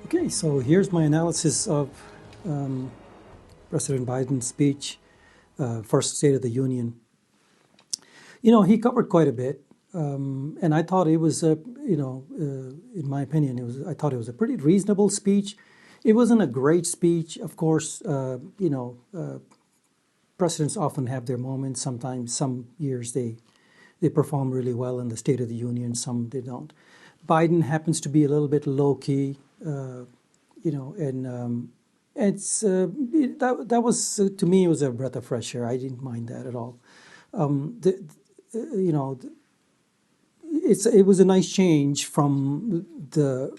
Okay, so here's my analysis of um, President Biden's speech, first State of the Union. You know, he covered quite a bit, and I thought it was in my opinion, I thought it was a pretty reasonable speech. It wasn't a great speech, of course. Presidents often have their moments. Sometimes, some years they perform really well in the State of the Union, some they don't. Biden happens to be a little bit low key. And it's that was to me it was a breath of fresh air. I didn't mind that at all. The, you know, it was a nice change from the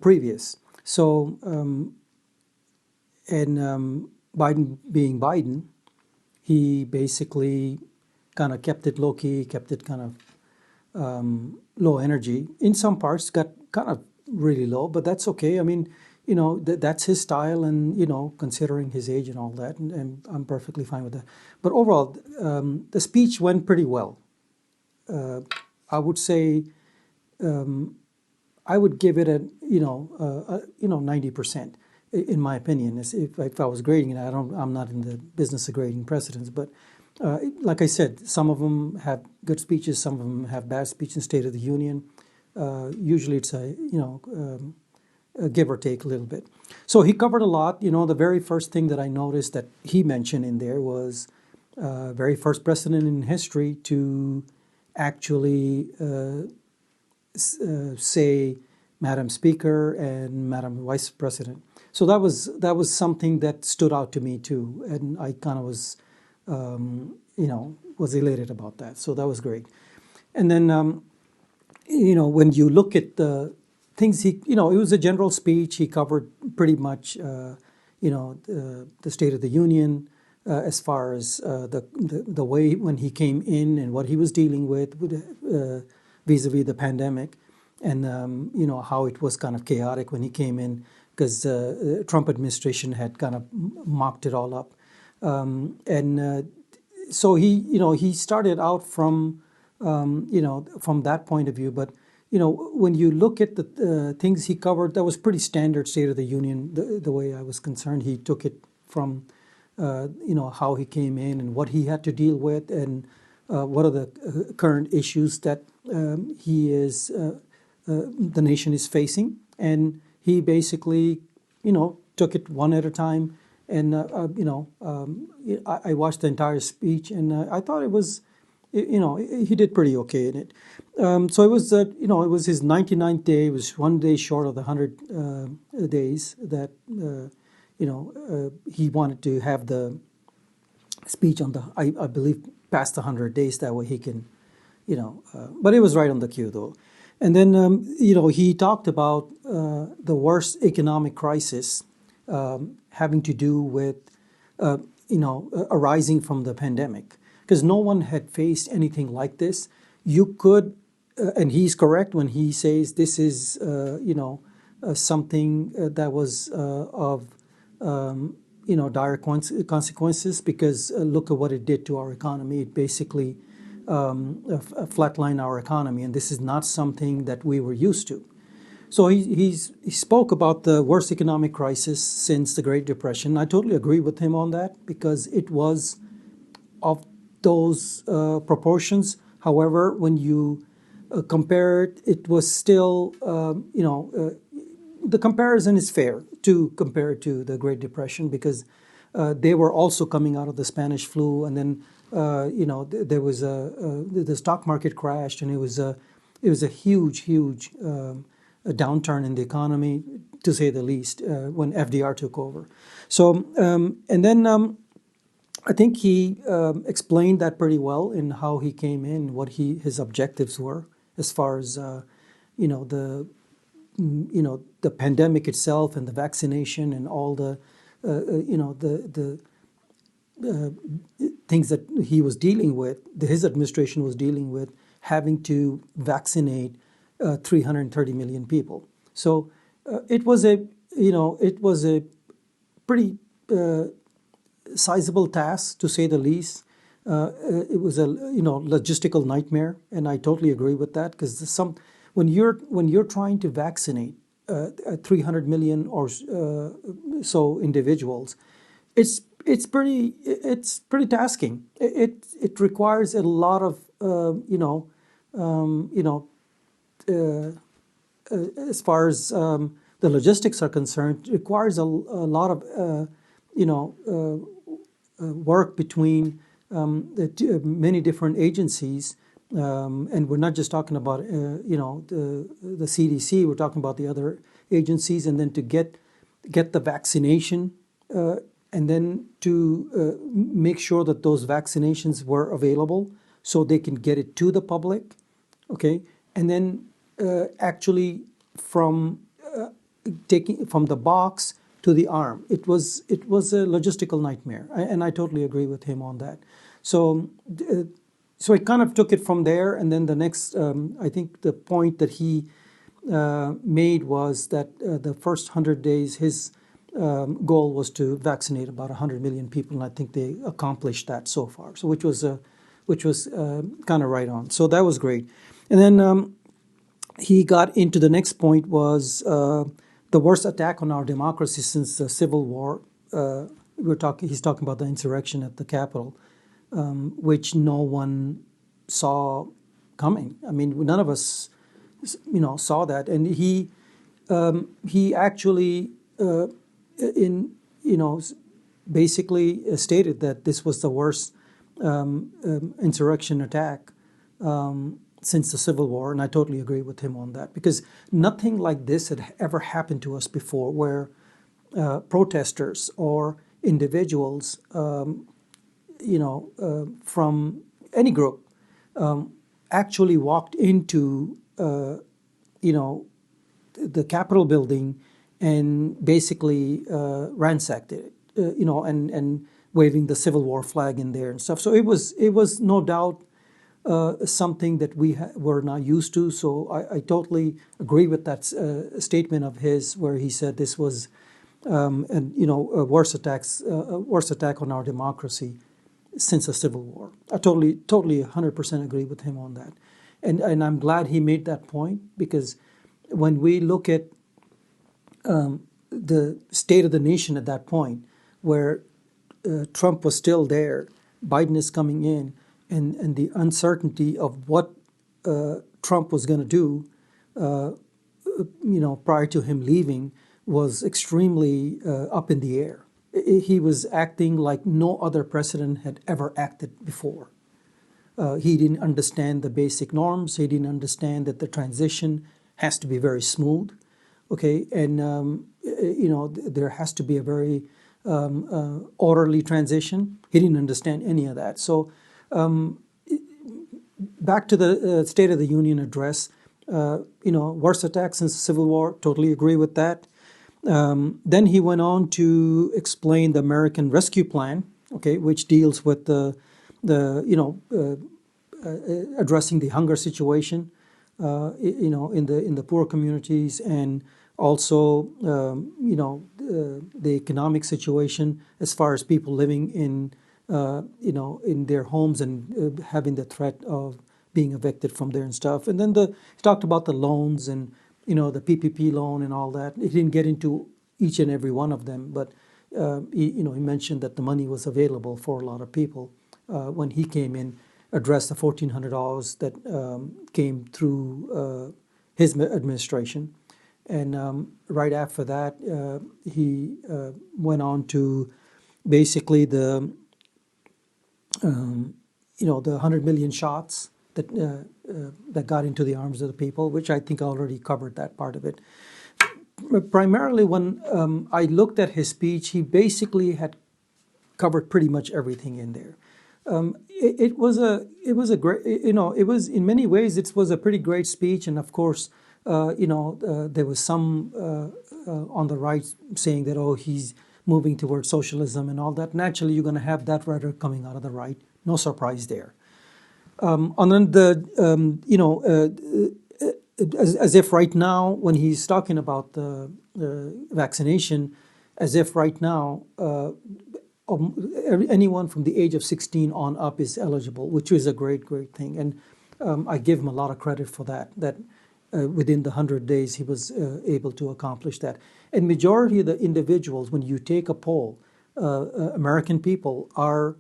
previous. So Biden being Biden, he basically kind of kept it low key, kept it kind of low energy. In some parts, got kind of really low, but that's okay. I mean, that's his style, and considering his age and all that, and I'm perfectly fine with that. But overall, the speech went pretty well. I would say I would give it a 90%, in my opinion. If I was grading it, I'm not in the business of grading presidents, but like I said, some of them have good speeches, some of them have bad speeches in State of the Union. Usually it's a give or take a little bit. So he covered a lot. The very first thing that I noticed that he mentioned in there was very first president in history to actually say Madam Speaker and Madam Vice President. So that was something that stood out to me too, and I kind of was was elated about that. So that was great. And then when you look at the things it was a general speech. He covered pretty much the State of the Union. As far as the way when he came in and what he was dealing with vis-a-vis the pandemic, and how it was kind of chaotic when he came in because Trump administration had kind of mocked it all up, so he started out from from that point of view. But when you look at the things he covered, that was pretty standard State of the Union. The way I was concerned, he took it from how he came in and what he had to deal with, and what are the current issues that the nation is facing. And he basically, took it one at a time. And I watched the entire speech, and I thought it was, he did pretty okay in it. So it was, it was his 99th day. It was one day short of the 100 days that. He wanted to have the speech on I believe, past the 100 days. That way he can, but it was right on the cue though. And then, he talked about the worst economic crisis having to do with, arising from the pandemic. Because no one had faced anything like this. You could, and he's correct when he says this is, something that was of dire consequences, because look at what it did to our economy. It basically flatlined our economy, and this is not something that we were used to. So he spoke about the worst economic crisis since the Great Depression. I totally agree with him on that, because it was of those proportions. However, when you compare it, it was still, the comparison is fair to compare it to the Great Depression, because they were also coming out of the Spanish flu, and then there was the stock market crashed, and it was a huge downturn in the economy, to say the least, when FDR took over. So and then I think he explained that pretty well in how he came in, what his objectives were, as far as the pandemic itself and the vaccination and all the things that he was dealing with, his administration was dealing with, having to vaccinate 330 million people. So it was a pretty sizable task, to say the least. It was a logistical nightmare, and I totally agree with that, because when you're trying to vaccinate 300 million or so individuals, it's pretty tasking. It requires a lot of as far as the logistics are concerned, it requires a lot of work between many different agencies, and we're not just talking about the CDC. We're talking about the other agencies, and then to get the vaccination, and then to make sure that those vaccinations were available so they can get it to the public, okay, and then actually from taking from the box to the arm. It was a logistical nightmare, and I totally agree with him on that. So so I kind of took it from there, and then the next, I think the point that he made was that the first 100 days, his goal was to vaccinate about 100 million people, and I think they accomplished that so far. So which was kind of right on. So that was great, and then he got into the next point was the worst attack on our democracy since the Civil War. He's talking about the insurrection at the Capitol, which no one saw coming. I mean, none of us, saw that. And he actually, basically stated that this was the worst insurrection attack since the Civil War, and I totally agree with him on that, because nothing like this had ever happened to us before, where protesters or individuals, from any group, actually walked into, the Capitol building and basically ransacked it, and waving the Civil War flag in there and stuff. So it was no doubt something that we were not used to. So I totally agree with that statement of his, where he said this was, a worst attack on our democracy since the Civil War. I totally 100% agree with him on that, and I'm glad he made that point, because when we look at the state of the nation at that point, where Trump was still there, Biden is coming in, and the uncertainty of what Trump was going to do, prior to him leaving, was extremely up in the air. He was acting like no other president had ever acted before. He didn't understand the basic norms. He didn't understand that the transition has to be very smooth, okay, and there has to be a very orderly transition. He didn't understand any of that. So back to the State of the Union address, worst attack since the Civil War, totally agree with that. Then he went on to explain the American Rescue Plan, okay, which deals with addressing the hunger situation, in the poor communities, and also, the economic situation as far as people living in their homes and having the threat of being evicted from there and stuff. And then he talked about the loans and, the PPP loan and all that. He didn't get into each and every one of them, but, he mentioned that the money was available for a lot of people. When he came in, addressed the $1,400 that came through his administration. And right after that, he went on to basically the 100 million shots that got into the arms of the people, which I think I already covered that part of it. Primarily, when I looked at his speech, he basically had covered pretty much everything in there. It was a great, it was, in many ways, it was a pretty great speech. And of course, there was some on the right saying that, oh, he's moving towards socialism and all that. Naturally, you're going to have that rhetoric coming out of the right. No surprise there. And then as if right now, when he's talking about the vaccination, as if right now, anyone from the age of 16 on up is eligible, which is a great thing. And I give him a lot of credit for that. That within the 100 days, he was able to accomplish that. And majority of the individuals, when you take a poll, American people are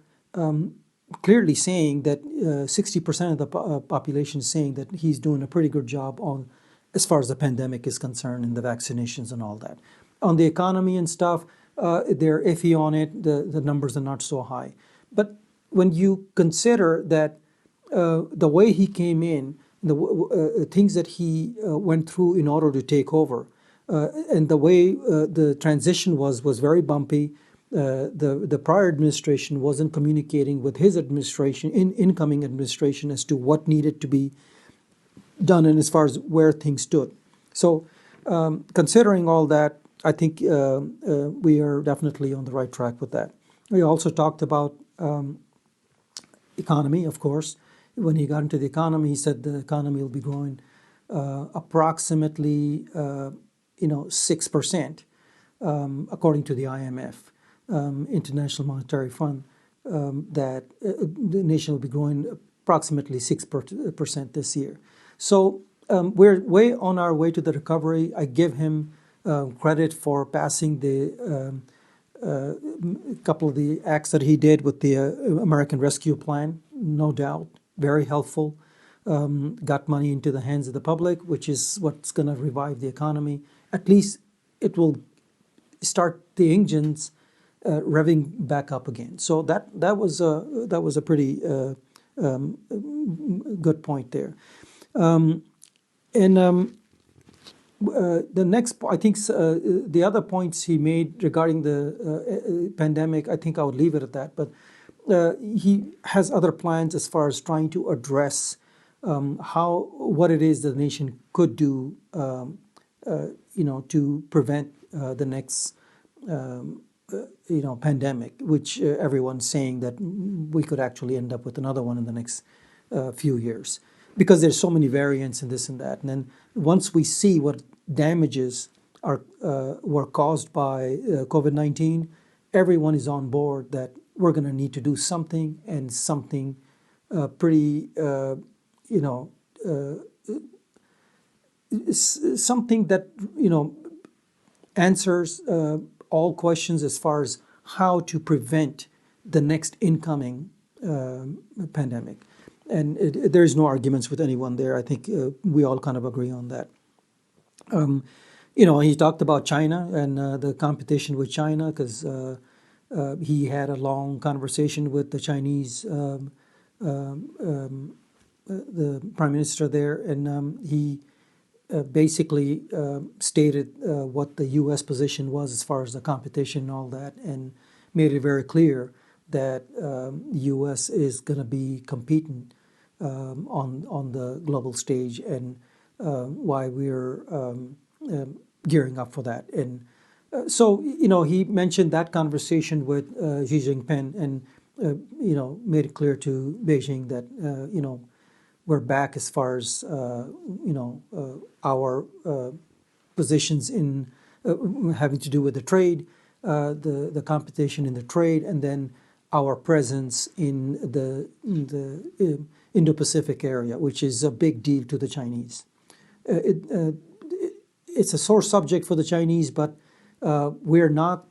clearly saying that 60% of the population is saying that he's doing a pretty good job on, as far as the pandemic is concerned and the vaccinations and all that. On the economy and stuff, they're iffy on it. The numbers are not so high. But when you consider that the way he came in, the things that he went through in order to take over, and the way the transition was very bumpy. The prior administration wasn't communicating with his administration, incoming administration, as to what needed to be done and as far as where things stood. So considering all that, I think we are definitely on the right track with that. We also talked about economy, of course. When he got into the economy, he said the economy will be growing approximately 6%, according to the IMF, International Monetary Fund, that the nation will be growing approximately 6% this year. So we're way on our way to the recovery. I give him credit for passing the couple of the acts that he did with the American Rescue Plan, no doubt, very helpful. Got money into the hands of the public, which is what's going to revive the economy. At least it will start the engines revving back up again. So that was a pretty good point there. The next, I think, the other points he made regarding the pandemic, I think I would leave it at that. But he has other plans as far as trying to address what it is the nation could do, to prevent the next, pandemic, which everyone's saying that we could actually end up with another one in the next few years, because there's so many variants and this and that. And then once we see what damages were caused by COVID-19, everyone is on board that we're going to need to do something, and something pretty, something that, answers all questions as far as how to prevent the next incoming pandemic. And there is no arguments with anyone there. I think we all kind of agree on that. He talked about China and the competition with China, because he had a long conversation with the Chinese, the prime minister there, and he basically stated what the U.S. position was as far as the competition and all that, and made it very clear that the U.S. is going to be competing on the global stage, and why we're gearing up for that. And so he mentioned that conversation with Xi Jinping, and made it clear to Beijing that we're back as far as our positions in having to do with the trade, the competition in the trade, and then our presence in the Indo-Pacific area, which is a big deal to the Chinese. It's a sore subject for the Chinese, but we're not.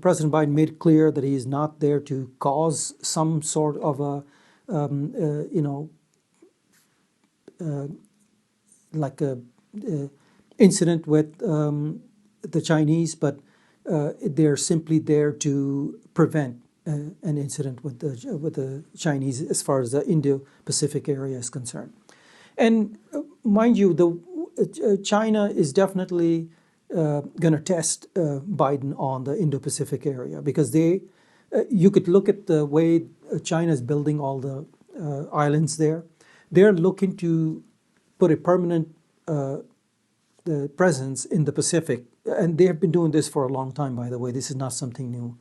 President Biden made it clear that he is not there to cause some sort of a, like a incident with the Chinese, but they're simply there to prevent an incident with the Chinese as far as the Indo-Pacific area is concerned. And mind you, China is definitely going to test Biden on the Indo-Pacific area, because you could look at the way China is building all the islands there. They're looking to put a permanent presence in the Pacific, and they have been doing this for a long time, by the way. This is not something new.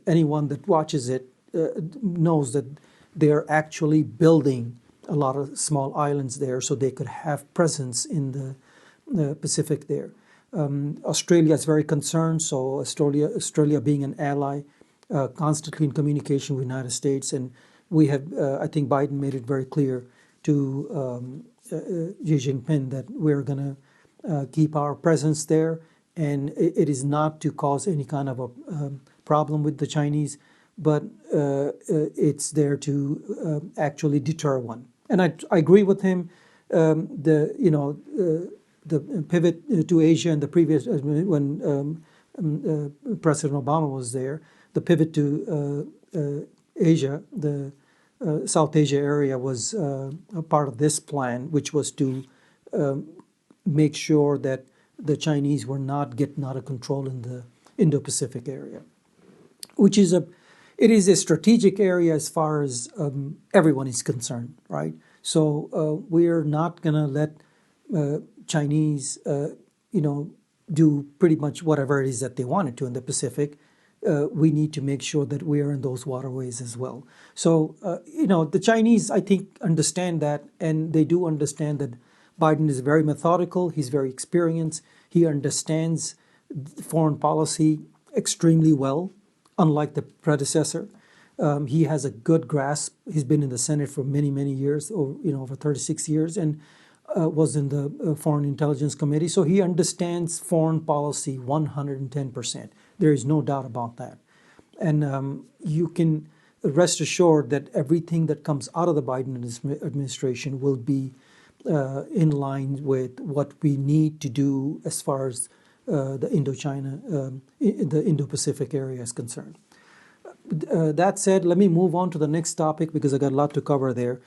Anyone that watches it knows that they're actually building a lot of small islands there so they could have presence in the Pacific there. Australia is very concerned, so Australia being an ally, constantly in communication with the United States, and we have, I think Biden made it very clear to Xi Jinping that we're going to keep our presence there, and it is not to cause any kind of a problem with the Chinese, but it's there to actually deter one. And I agree with him. The pivot to Asia in the previous when President Obama was there, the pivot to Asia, the South Asia area was a part of this plan, which was to make sure that the Chinese were not getting out of control in the Indo-Pacific area, which is it is a strategic area as far as everyone is concerned, right? So we're not going to let Chinese, do pretty much whatever it is that they wanted to in the Pacific. We need to make sure that we are in those waterways as well. So, the Chinese, I think, understand that, and they do understand that Biden is very methodical. He's very experienced. He understands foreign policy extremely well, unlike the predecessor. He has a good grasp. He's been in the Senate for many, many years, over 36 years, and was in the Foreign Intelligence Committee. So he understands foreign policy 110%. There is no doubt about that. And you can rest assured that everything that comes out of the Biden administration will be in line with what we need to do as far as the Indochina, the Indo-Pacific area is concerned. That said, let me move on to the next topic because I got a lot to cover there.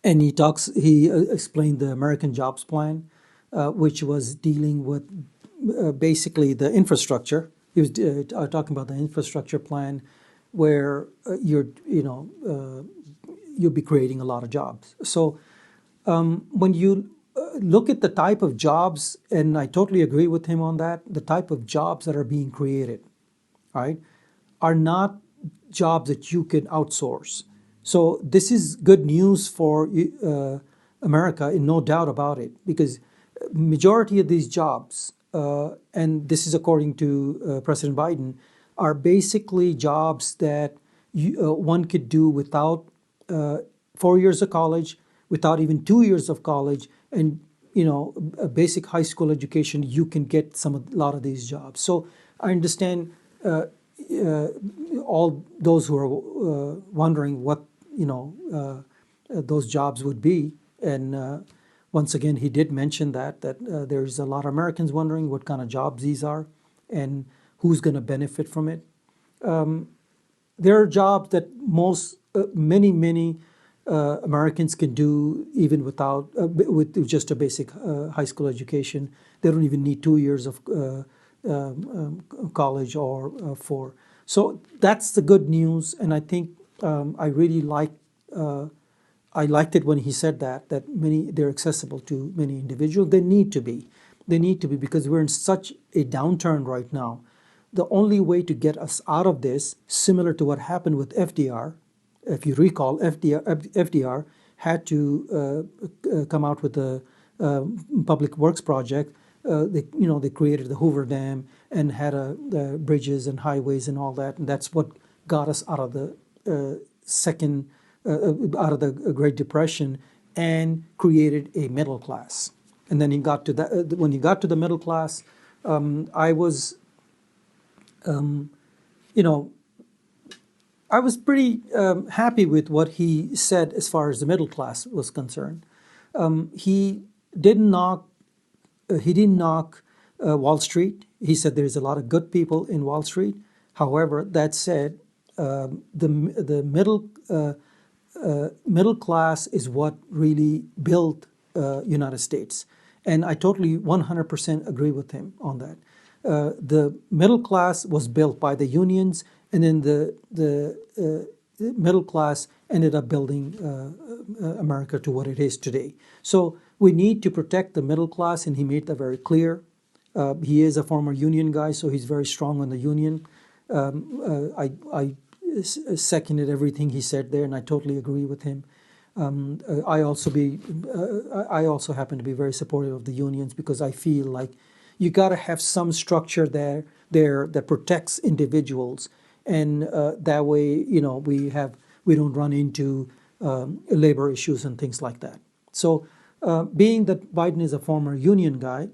And he explained the American Jobs Plan, which was dealing with basically the infrastructure. He was talking about the infrastructure plan, where you'll be creating a lot of jobs. So when you look at the type of jobs, and I totally agree with him on that, the type of jobs that are being created, right, are not jobs that you can outsource. So this is good news for America, and no doubt about it, because majority of these jobs, and this is according to President Biden, are basically jobs that one could do without 4 years of college, without even 2 years of college, and a basic high school education. You can get a lot of these jobs. So I understand all those who are wondering what those jobs would be, and once again, he did mention that there's a lot of Americans wondering what kind of jobs these are and who's going to benefit from it. There are jobs that many Americans can do even with just a basic high school education. They don't even need 2 years of college or 4. So that's the good news, and I think I really I liked it when he said that they're accessible to many individuals. They need to be because we're in such a downturn right now. The only way to get us out of this, similar to what happened with FDR, if you recall, FDR had to come out with a public works project. They created the Hoover Dam and had the bridges and highways and all that, and that's what got us out of the out of the Great Depression and created a middle class. And then he got to that. When he got to the middle class, I was pretty happy with what he said as far as the middle class was concerned. He didn't knock Wall Street. He said there's a lot of good people in Wall Street. However, that said, the middle class is what really built United States, and I totally 100% agree with him on that. The middle class was built by the unions, and then the middle class ended up building America to what it is today. So we need to protect the middle class, and he made that very clear. He is a former union guy, so he's very strong on the union. I seconded everything he said there, and I totally agree with him. I also happen to be very supportive of the unions because I feel like you got to have some structure there that protects individuals, and that way we don't run into labor issues and things like that. So being that Biden is a former union guy,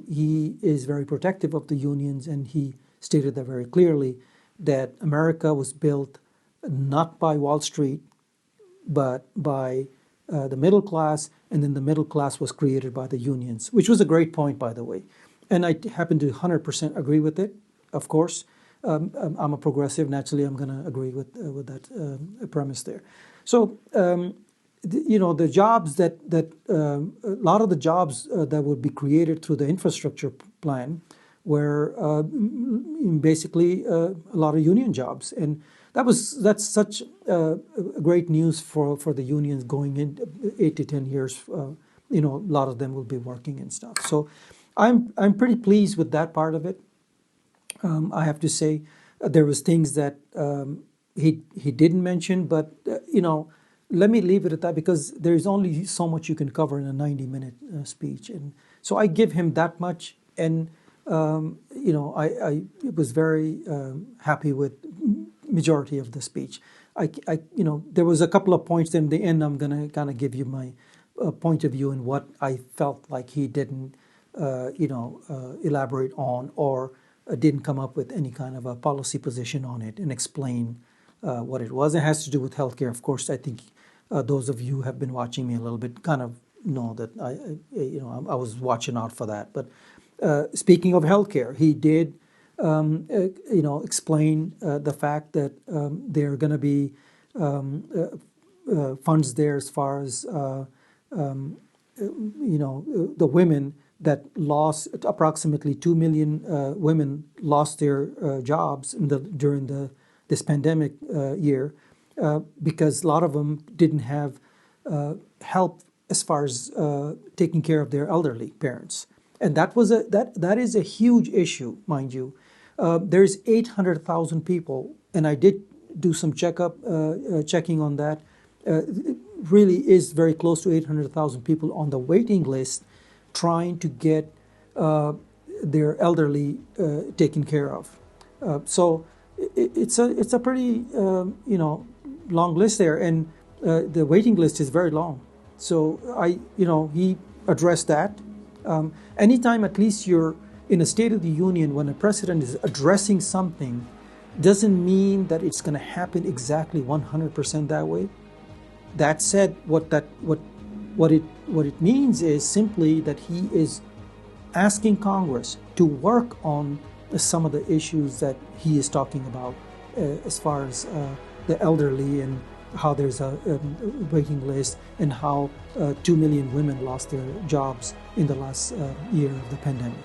he is very protective of the unions, and he stated that very clearly, that America was built not by Wall Street, but by the middle class, and then the middle class was created by the unions, which was a great point, by the way. And I happen to 100% agree with it, of course. I'm a progressive. Naturally, I'm going to agree with that premise there. So, the jobs that a lot of the jobs that would be created through the infrastructure plan were basically a lot of union jobs, and that's such great news for the unions going in 8 to 10 years. A lot of them will be working and stuff. So, I'm pretty pleased with that part of it. I have to say, there was things that he didn't mention, but let me leave it at that, because there's only so much you can cover in a 90-minute speech, and so I give him that much. And I was very happy with majority of the speech. There was a couple of points in the end. I'm going to kind of give you my point of view and what I felt like he didn't elaborate on, or didn't come up with any kind of a policy position on it and explain what it was. It has to do with healthcare, of course. I think those of you who have been watching me a little bit kind of know that I was watching out for that. But speaking of healthcare, he did explain the fact that there are going to be funds there as far as the women that lost, approximately 2 million women lost their jobs during this pandemic year, because a lot of them didn't have help as far as taking care of their elderly parents, and that is a huge issue, mind you. There's 800,000 people, and I did do some checking on that. It really is very close to 800,000 people on the waiting list, trying to get their elderly taken care of. So it's a pretty long list there, and the waiting list is very long. So he addressed that. Anytime, at least, you're in a State of the Union, when a president is addressing something, doesn't mean that it's going to happen exactly 100% that way. That said, what it means is simply that he is asking Congress to work on some of the issues that he is talking about, as far as the elderly, and how there's a waiting list, and how 2 million women lost their jobs in the last year of the pandemic.